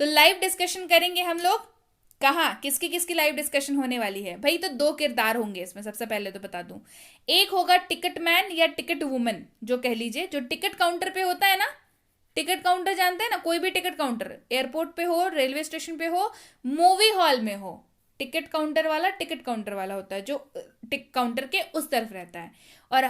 तो live discussion करेंगे हम लोग। कहाँ, किसकी किसकी लाइव डिस्कशन होने वाली है भाई? तो दो किरदार होंगे इसमें, सबसे पहले तो बता दूं। एक होगा टिकट मैन या टिकट वुमन, जो कह लीजिए, जो टिकट काउंटर पे होता है ना। टिकट काउंटर जानते हैं ना, कोई भी टिकट काउंटर, एयरपोर्ट पे हो, रेलवे स्टेशन पे हो, मूवी हॉल में हो, टिकट काउंटर वाला होता है, जो टिकट काउंटर के उस तरफ रहता है। और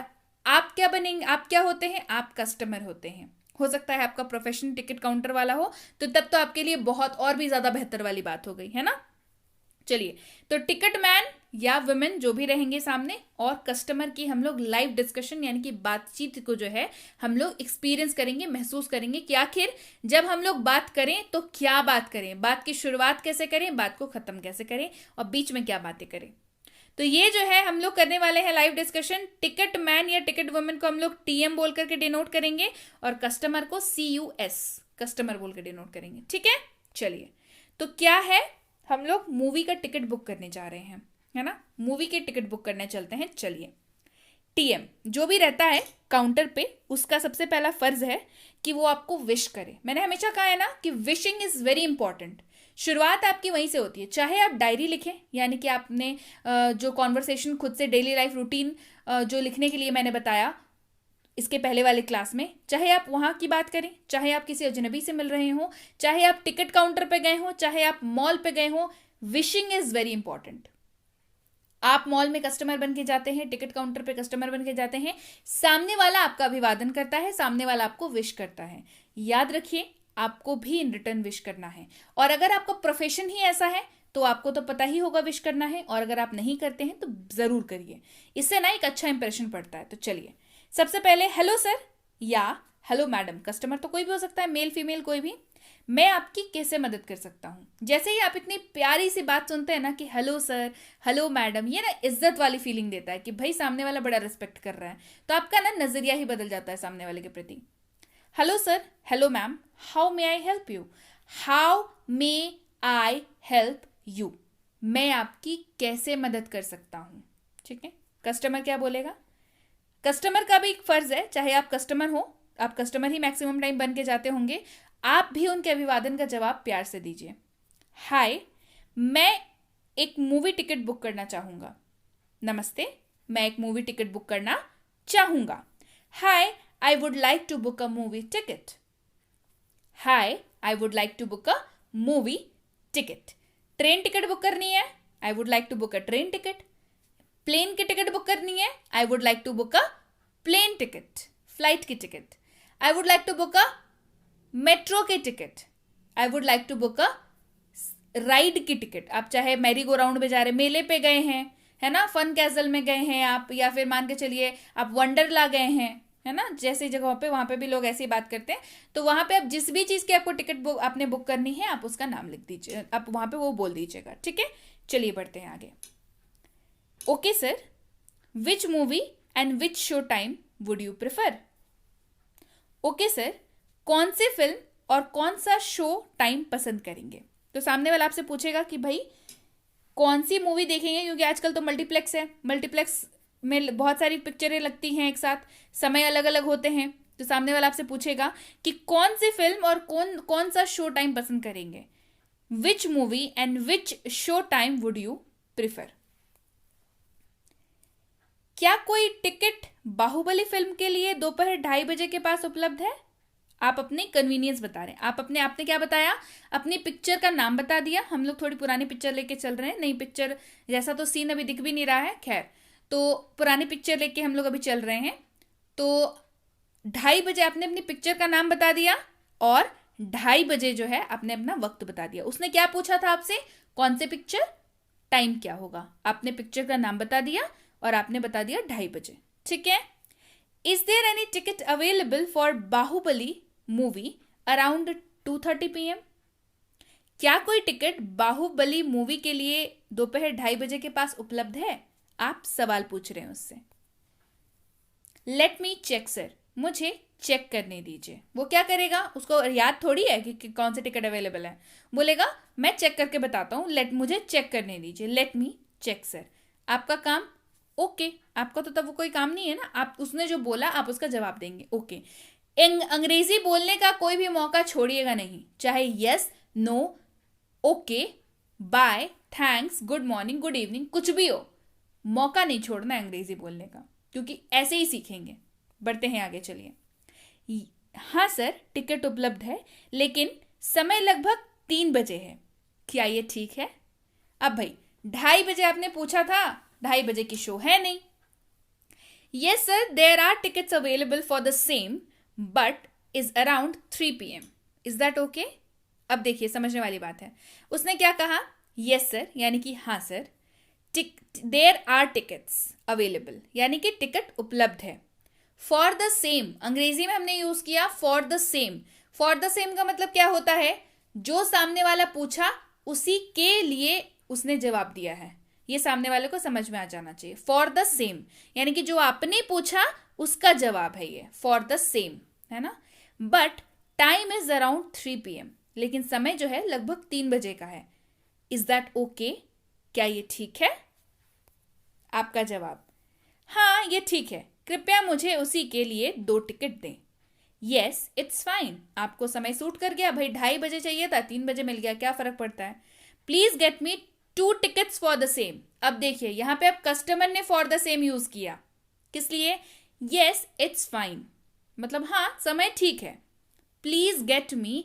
आप क्या बनेंगे, आप क्या होते हैं? आप कस्टमर होते हैं। हो सकता है आपका प्रोफेशन टिकट काउंटर वाला हो, तो तब तो आपके लिए बहुत और भी ज्यादा बेहतर वाली बात हो गई है ना। चलिए, तो टिकट मैन या वुमेन जो भी रहेंगे सामने, और कस्टमर की हम लोग लाइव डिस्कशन यानी कि बातचीत को जो है हम लोग एक्सपीरियंस करेंगे, महसूस करेंगे कि आखिर जब हम लोग बात करें तो क्या बात करें, बात की शुरुआत कैसे करें, बात को खत्म कैसे करें, और बीच में क्या बातें करें। तो ये जो है हम लोग करने वाले हैं लाइव डिस्कशन। टिकट मैन या टिकट वुमेन को हम लोग टीएम बोल करके डिनोट करेंगे, और कस्टमर को CUS, कस्टमर बोल के डिनोट करेंगे। ठीक है, चलिए। तो क्या है, हम लोग मूवी का टिकट बुक करने जा रहे हैं, है ना। मूवी के टिकट बुक करने चलते हैं। चलिए, टीएम जो भी रहता है काउंटर पे, उसका सबसे पहला फर्ज है कि वो आपको विश करे। मैंने हमेशा कहा है ना कि विशिंग इज वेरी इंपॉर्टेंट। शुरुआत आपकी वहीं से होती है, चाहे आप डायरी लिखें, यानी कि आपने जो कॉन्वर्सेशन खुद से, डेली लाइफ रूटीन जो लिखने के लिए मैंने बताया इसके पहले वाले क्लास में, चाहे आप वहां की बात करें, चाहे आप किसी अजनबी से मिल रहे हो, चाहे आप टिकट काउंटर पे गए हो, चाहे आप मॉल पे गए हो, विशिंग इज वेरी इंपॉर्टेंट। आप मॉल में कस्टमर बन के जाते हैं, टिकट काउंटर पे कस्टमर बन के जाते हैं, सामने वाला आपका अभिवादन करता है, सामने वाला आपको विश करता है। याद रखिए, आपको भी इन रिटर्न विश करना है। और अगर आपका प्रोफेशन ही ऐसा है तो आपको तो पता ही होगा विश करना है, और अगर आप नहीं करते हैं तो जरूर करिए, इससे ना एक अच्छा इंप्रेशन पड़ता है। तो चलिए, सबसे पहले हेलो सर या हेलो मैडम, कस्टमर तो कोई भी हो सकता है, मेल फीमेल कोई भी। मैं आपकी कैसे मदद कर सकता हूँ? जैसे ही आप इतनी प्यारी सी बात सुनते हैं ना कि हेलो सर, हेलो मैडम, ये ना इज्जत वाली फीलिंग देता है कि भाई सामने वाला बड़ा रिस्पेक्ट कर रहा है, तो आपका ना नजरिया ही बदल जाता है सामने वाले के प्रति। Hello sir, hello ma'am, how may I help you, how may I help you, मैं आपकी कैसे मदद कर सकता हूँ। ठीक है, कस्टमर क्या बोलेगा? कस्टमर का भी एक फर्ज है, चाहे आप कस्टमर हो, आप कस्टमर ही मैक्सिमम टाइम बन के जाते होंगे, आप भी उनके अभिवादन का जवाब प्यार से दीजिए। हाय, मैं एक मूवी टिकट बुक करना चाहूंगा। नमस्ते, मैं एक मूवी टिकट बुक करना चाहूंगा। Hi, I would like to book a movie ticket. Hi, I would like to book a movie ticket. Train ticket book करनी है, I would like to book a train ticket. Plane की ticket book करनी है, I would like to book a plane ticket, flight की ticket. I would like to book a metro की ticket. I would like to book a ride की ticket. आप चाहे merry go round में जा रहे, मेले पे गए हैं, है ना, फन कैसल में गए हैं आप, या फिर मान के चलिए आप वंडरला गए हैं, है ना, जैसी जगहों पे, वहां पे भी लोग ऐसी बात करते हैं। तो वहां पे आप जिस भी चीज की आपको टिकट बुक आपने बुक करनी है, आप उसका नाम लिख दीजिए, आप वहां पे वो बोल दीजिएगा। ठीक है, चलिए बढ़ते हैं आगे। Okay sir, which movie and which show time would you prefer. Okay sir, कौन सी फिल्म और कौन सा शो टाइम पसंद करेंगे। तो सामने वाला आपसे पूछेगा कि भाई कौन सी मूवी देखेंगे, क्योंकि आजकल तो मल्टीप्लेक्स है, मल्टीप्लेक्स में बहुत सारी पिक्चरें लगती हैं एक साथ, समय अलग अलग होते हैं। तो सामने वाला आपसे पूछेगा कि कौन सी फिल्म और कौन कौन सा शो टाइम पसंद करेंगे। Which movie and which show time would you prefer. क्या कोई टिकट बाहुबली फिल्म के लिए दोपहर 2:30 के पास उपलब्ध है। आप अपनी कन्वीनियंस बता रहे हैं, आप अपने आपने क्या बताया, अपनी पिक्चर का नाम बता दिया। हम लोग थोड़ी पुरानी पिक्चर लेके चल रहे हैं, नई पिक्चर जैसा तो सीन अभी दिख भी नहीं रहा है, खैर, तो पुरानी पिक्चर लेके हम लोग अभी चल रहे हैं। तो 2:30 आपने अपनी पिक्चर का नाम बता दिया, और 2:30 जो है आपने अपना वक्त बता दिया। उसने क्या पूछा था आपसे, कौन से पिक्चर, टाइम क्या होगा। आपने पिक्चर का नाम बता दिया और आपने बता दिया 2:30। ठीक है, is there any ticket available for Baahubali movie around 2:30 PM। क्या कोई टिकट बाहुबली मूवी के लिए दोपहर 2:30 के पास उपलब्ध है। आप सवाल पूछ रहे हैं उससे। लेट मी चेक सर, मुझे चेक करने दीजिए। वो क्या करेगा, उसको याद थोड़ी है कि कौन से टिकट अवेलेबल है, बोलेगा मैं चेक करके बताता हूँ, मुझे चेक करने दीजिए, लेट मी चेक सर। आपका काम ओके, आपका तो तब वो कोई काम नहीं है ना, आप उसने जो बोला आप उसका जवाब देंगे ओके। अंग्रेजी बोलने का कोई भी मौका छोड़िएगा नहीं, चाहे yes no, okay, bye, thanks, good morning, good evening, कुछ भी हो, मौका नहीं छोड़ना अंग्रेजी बोलने का, क्योंकि ऐसे ही सीखेंगे। बढ़ते हैं आगे, चलिए। हाँ सर, टिकट उपलब्ध है, लेकिन समय लगभग 3 बजे है, क्या ये ठीक है? अब भाई 2:30 बजे आपने पूछा था, 2:30 बजे की शो है नहीं। Yes sir, there are tickets available for the same but is around 3 PM। Is that okay? अब देखिए, समझने वाली बात है। उसने क्या कहा? यस सर यानी कि हाँ sir, there are tickets available यानी कि टिकट उपलब्ध है। फॉर द सेम, अंग्रेजी में हमने यूज किया for the same. For the same का मतलब क्या होता है? जो सामने वाला पूछा उसी के लिए उसने जवाब दिया है। ये सामने वाले को समझ में आ जाना चाहिए। फॉर द सेम यानी कि जो आपने पूछा उसका जवाब है ये, फॉर द सेम, है ना। But time is around 3 PM, लेकिन समय जो है लगभग 3 बजे का है। Is that okay? क्या ये ठीक है? आपका जवाब, हाँ ये ठीक है, कृपया मुझे उसी के लिए 2 टिकट दें। यस इट्स फाइन, आपको समय सूट कर गया भाई, 2:30 बजे चाहिए था, 3 बजे मिल गया, क्या फर्क पड़ता है। Please get me 2 tickets for the same. अब देखिए यहां पे अब कस्टमर ने फॉर द सेम यूज किया, किस लिए? यस इट्स फाइन, मतलब हाँ समय ठीक है। प्लीज गेट मी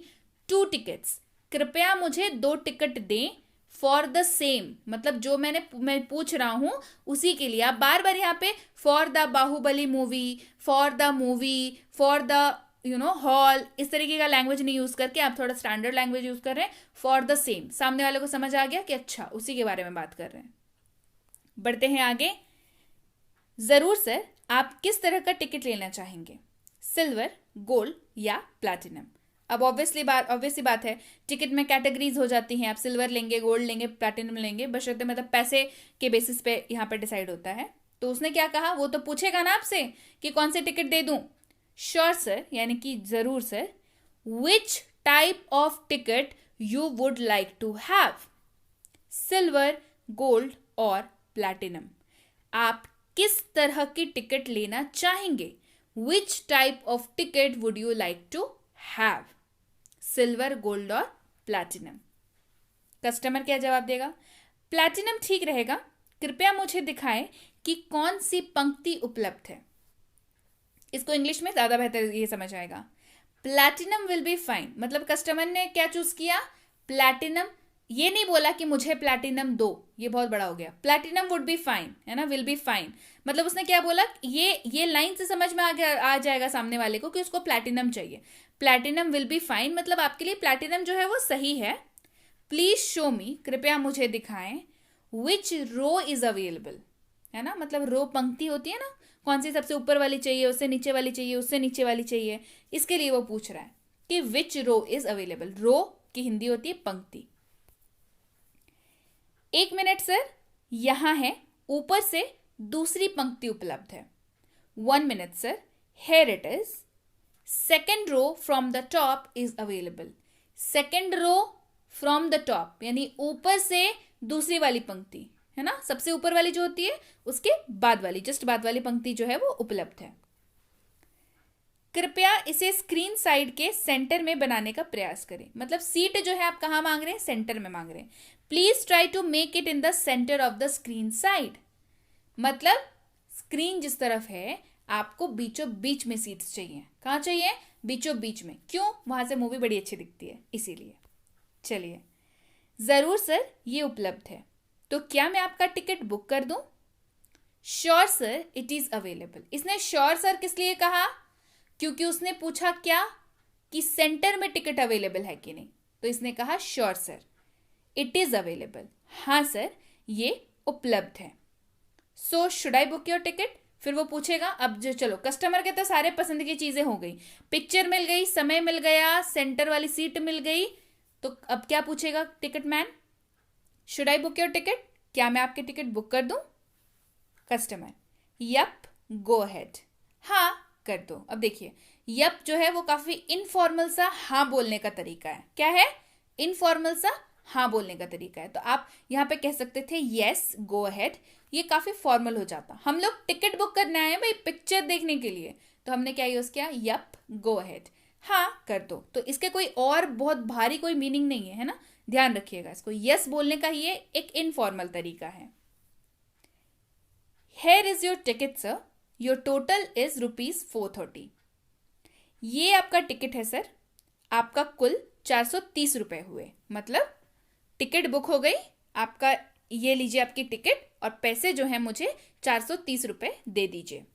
2 टिकट्स, कृपया मुझे 2 टिकट दें। फॉर द सेम मतलब जो मैं पूछ रहा हूं उसी के लिए। आप बार बार यहाँ पे for the Baahubali movie, for the movie, for the hall, इस तरीके का लैंग्वेज नहीं यूज करके आप थोड़ा स्टैंडर्ड लैंग्वेज यूज कर रहे हैं। फॉर द सेम, सामने वाले को समझ आ गया कि अच्छा उसी के बारे में बात कर रहे हैं। बढ़ते हैं आगे। जरूर सर, आप किस तरह का टिकट लेना चाहेंगे? सिल्वर, गोल्ड या प्लैटिनम? अब ऑब्वियसली बात है, टिकट में कैटेगरीज हो जाती हैं। आप सिल्वर लेंगे, गोल्ड लेंगे, प्लैटिनम लेंगे, बशर्ते मतलब पैसे के बेसिस पे यहाँ पे डिसाइड होता है। तो उसने क्या कहा, वो तो पूछेगा ना आपसे कि कौन से टिकट दे दूं। श्योर सर यानी कि जरूर sir. Which type of ticket you would like to have? Silver, gold और प्लैटिनम, आप किस तरह की टिकट लेना चाहेंगे? Which type of ticket would you like to have? Silver, gold और प्लैटिनम। कस्टमर क्या जवाब देगा? प्लैटिनम ठीक रहेगा, कृपया मुझे दिखाएं कि कौन सी पंक्ति उपलब्ध है। इसको इंग्लिश में ज्यादा बेहतर ये समझ आएगा। प्लैटिनम विल बी फाइन, मतलब कस्टमर ने क्या चूज किया? प्लैटिनम। ये नहीं बोला कि मुझे प्लैटिनम दो, ये बहुत बड़ा हो गया। प्लैटिनम वुड बी फाइन, है ना, विल बी फाइन, मतलब उसने क्या बोला, ये लाइन से समझ में आ जाएगा सामने वाले को कि उसको प्लैटिनम चाहिए। प्लैटिनम विल बी फाइन मतलब आपके लिए प्लैटिनम जो है वो सही है। प्लीज शो मी, कृपया मुझे दिखाएं, विच रो इज अवेलेबल, है ना, मतलब रो पंक्ति होती है ना, कौन सी सबसे ऊपर वाली चाहिए, उससे नीचे वाली चाहिए, उससे नीचे वाली चाहिए, इसके लिए वो पूछ रहा है कि विच रो इज अवेलेबल। रो की हिंदी होती है पंक्ति। 1 मिनट सर, यहां है ऊपर से दूसरी पंक्ति उपलब्ध है। 1 minute sir, here it is. Second row from the top is available. Second row from the top यानी ऊपर से दूसरी वाली पंक्ति, है ना, सबसे ऊपर वाली जो होती है उसके बाद वाली, जस्ट बाद वाली पंक्ति जो है वो उपलब्ध है। कृपया इसे स्क्रीन साइड के सेंटर में बनाने का प्रयास करें, मतलब सीट जो है आप कहां मांग रहे हैं? सेंटर में मांग रहे हैं। Please try to make it in the centre of the screen side, मतलब स्क्रीन जिस तरफ है आपको बीचों बीच में सीट्स चाहिए। कहां चाहिए? बीचों बीच में। क्यों? वहां से मूवी बड़ी अच्छी दिखती है, इसीलिए। चलिए, जरूर सर, ये उपलब्ध है, तो क्या मैं आपका टिकट बुक कर दूं? Sure sir, it is available. इसने श्योर सर किस लिए कहा? क्योंकि उसने पूछा क्या कि सेंटर में टिकट अवेलेबल है कि नहीं, तो इसने कहा sure sir, it is available, हाँ सर ये उपलब्ध है। So should I book your ticket? फिर वो पूछेगा, अब जो चलो कस्टमर के तो सारे पसंद की चीजें हो गई, पिक्चर मिल गई, समय मिल गया, सेंटर वाली सीट मिल गई, तो अब क्या पूछेगा ticket man? Should I book your ticket? क्या मैं आपकी टिकट बुक कर दूं? कस्टमर, यप गो अहेड, हाँ कर दो। अब देखिए यप जो है वो काफी इनफॉर्मल सा हाँ बोलने का तरीका है। क्या है? इनफॉर्मल सा हाँ बोलने का तरीका है। तो आप यहाँ पे कह सकते थे यस गो अहेड, ये काफी फॉर्मल हो जाता। हम लोग टिकट बुक करने आए हैं भाई, पिक्चर देखने के लिए, तो हमने क्या यूज किया? Yup go ahead. हाँ कर दो, तो इसके कोई और बहुत भारी कोई मीनिंग नहीं है ना, ध्यान रखिएगा इसको। यस बोलने का ये एक इनफॉर्मल तरीका है। Hair is your ticket sir, your total is ₹430। ये आपका टिकट है सर, आपका कुल 430 रुपए हुए, मतलब टिकट बुक हो गई आपका, ये लीजिए आपकी टिकट और पैसे जो है मुझे 430 रुपए दे दीजिए।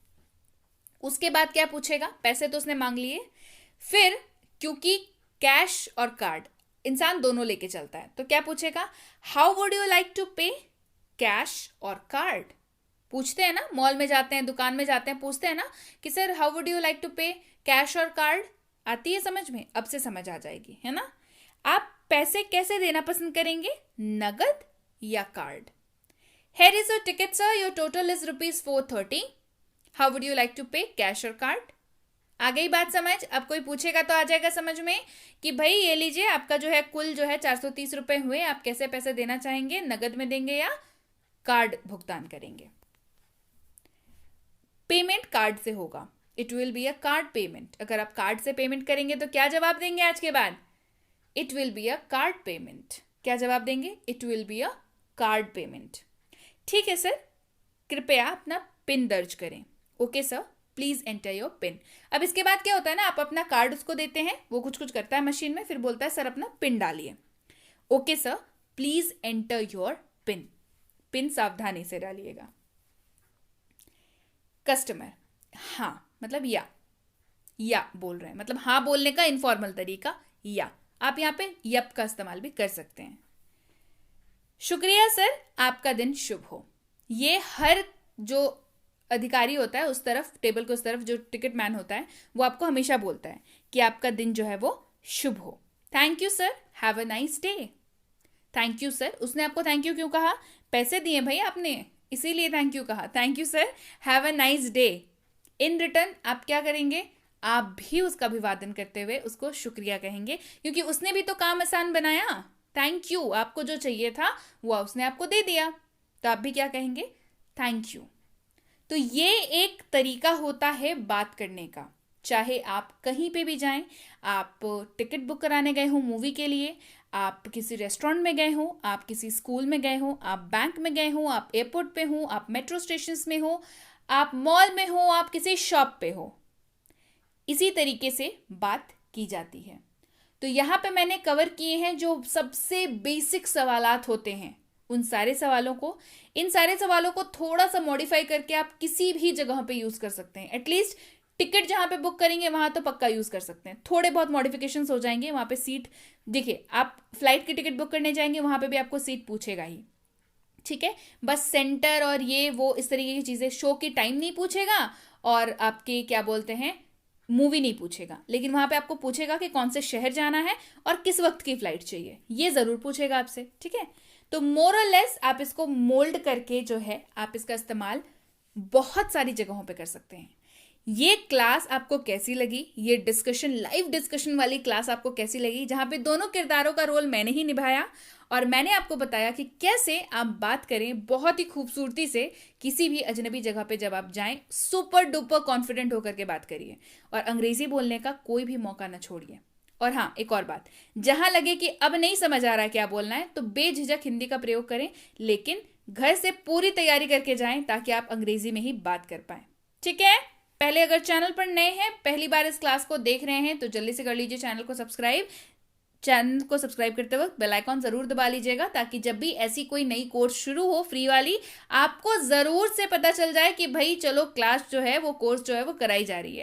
उसके बाद क्या पूछेगा, पैसे तो उसने मांग लिए, फिर क्योंकि कैश और कार्ड इंसान दोनों लेके चलता है, तो क्या पूछेगा, how would you like to pay, cash और कार्ड। पूछते हैं ना, मॉल में जाते हैं, दुकान में जाते हैं, पूछते हैं ना कि sir how would you like to pay, cash और कार्ड। आती है समझ में, अब से समझ आ जाएगी, है ना। आप पैसे कैसे देना पसंद करेंगे, नगद या card. Here is your ticket sir, your total is ₹430। How would you like to pay, cash और कार्ड। आ गई बात समझ। अब कोई पूछेगा तो आ जाएगा समझ में कि भाई ये लीजिए आपका जो है कुल जो है 430 रुपए हुए, आप कैसे पैसे देना चाहेंगे, नगद में देंगे या कार्ड भुगतान करेंगे। पेमेंट कार्ड से होगा, it will be a card payment. अगर आप कार्ड से पेमेंट करेंगे तो क्या जवाब देंगे आज के बाद, it will be a card payment. क्या जवाब देंगे, it will be a card payment. ठीक है सर, कृपया अपना पिन दर्ज करें। Okay sir, please enter your pin. अब इसके बाद क्या होता है ना, आप अपना कार्ड उसको देते हैं, वो कुछ कुछ करता है मशीन में, फिर बोलता है सर अपना पिन डालिए। Okay sir, please enter your pin. Pin सावधानी से डालिएगा। कस्टमर, हाँ मतलब या बोल रहे हैं, मतलब हाँ बोलने का इनफॉर्मल तरीका या। आप यहाँ पे यप का इस्तेमाल भी कर सकते हैं। शुक्रिया सर, आपका दिन शुभ हो। ये हर जो अधिकारी होता है उस तरफ, टेबल के उस तरफ जो टिकट मैन होता है, वो आपको हमेशा बोलता है कि आपका दिन जो है वो शुभ हो। Thank you sir, have a nice day. Thank you sir, उसने आपको थैंक यू क्यों कहा, पैसे दिए भाई आपने, इसीलिए थैंक यू कहा। Thank you sir, have a nice day. In return आप क्या करेंगे, आप भी उसका अभिवादन करते हुए उसको शुक्रिया कहेंगे, क्योंकि उसने भी तो काम आसान बनाया। थैंक यू, आपको जो चाहिए था वो उसने आपको दे दिया, तो आप भी क्या कहेंगे, थैंक यू। तो ये एक तरीका होता है बात करने का। चाहे आप कहीं पे भी जाएं, आप टिकट बुक कराने गए हो मूवी के लिए, आप किसी रेस्टोरेंट में गए हो, आप किसी स्कूल में गए हो, आप बैंक में गए हो, आप एयरपोर्ट पे हो, आप मेट्रो स्टेशन में हो, आप मॉल में हो, आप किसी शॉप पे हो, इसी तरीके से बात की जाती है। तो यहाँ पे मैंने कवर किए हैं जो सबसे बेसिक सवालात होते हैं, उन सारे सवालों को, इन सारे सवालों को थोड़ा सा मॉडिफाई करके आप किसी भी जगह पे यूज कर सकते हैं। एटलीस्ट टिकट जहां पे बुक करेंगे वहां तो पक्का यूज कर सकते हैं। थोड़े बहुत मॉडिफिकेशंस हो जाएंगे वहां पे। सीट देखिए, आप फ्लाइट की टिकट बुक करने जाएंगे वहां पे भी आपको सीट पूछेगा ही, ठीक है। बस सेंटर और ये वो इस तरीके की चीजें, शो की टाइम नहीं पूछेगा और आपके क्या बोलते हैं मूवी नहीं पूछेगा, लेकिन वहां पे आपको पूछेगा कि कौन से शहर जाना है और किस वक्त की फ्लाइट चाहिए, ये जरूर पूछेगा आपसे, ठीक है। तो मोर और लेस आप इसको मोल्ड करके जो है आप इसका इस्तेमाल बहुत सारी जगहों पे कर सकते हैं। ये क्लास आपको कैसी लगी, ये डिस्कशन, लाइव डिस्कशन वाली क्लास आपको कैसी लगी, जहां पे दोनों किरदारों का रोल मैंने ही निभाया और मैंने आपको बताया कि कैसे आप बात करें बहुत ही खूबसूरती से किसी भी अजनबी जगह पे जब आप जाएं, सुपर डुपर कॉन्फिडेंट होकर के बात करिए और अंग्रेजी बोलने का कोई भी मौका ना छोड़िए। और हाँ, एक और बात, जहां लगे कि अब नहीं समझ आ रहा है क्या बोलना है, तो बेझिझक हिंदी का प्रयोग करें, लेकिन घर से पूरी तैयारी करके जाएं ताकि आप अंग्रेजी में ही बात कर पाए, ठीक है। पहले अगर चैनल पर नए हैं, पहली बार इस क्लास को देख रहे हैं, तो जल्दी से कर लीजिए चैनल को सब्सक्राइब। चैनल को सब्सक्राइब करते वक्त बेल आइकॉन जरूर दबा लीजिएगा ताकि जब भी ऐसी कोई नई कोर्स शुरू हो फ्री वाली, आपको जरूर से पता चल जाए कि भाई चलो क्लास जो है वो कोर्स जो है वो कराई जा रही है।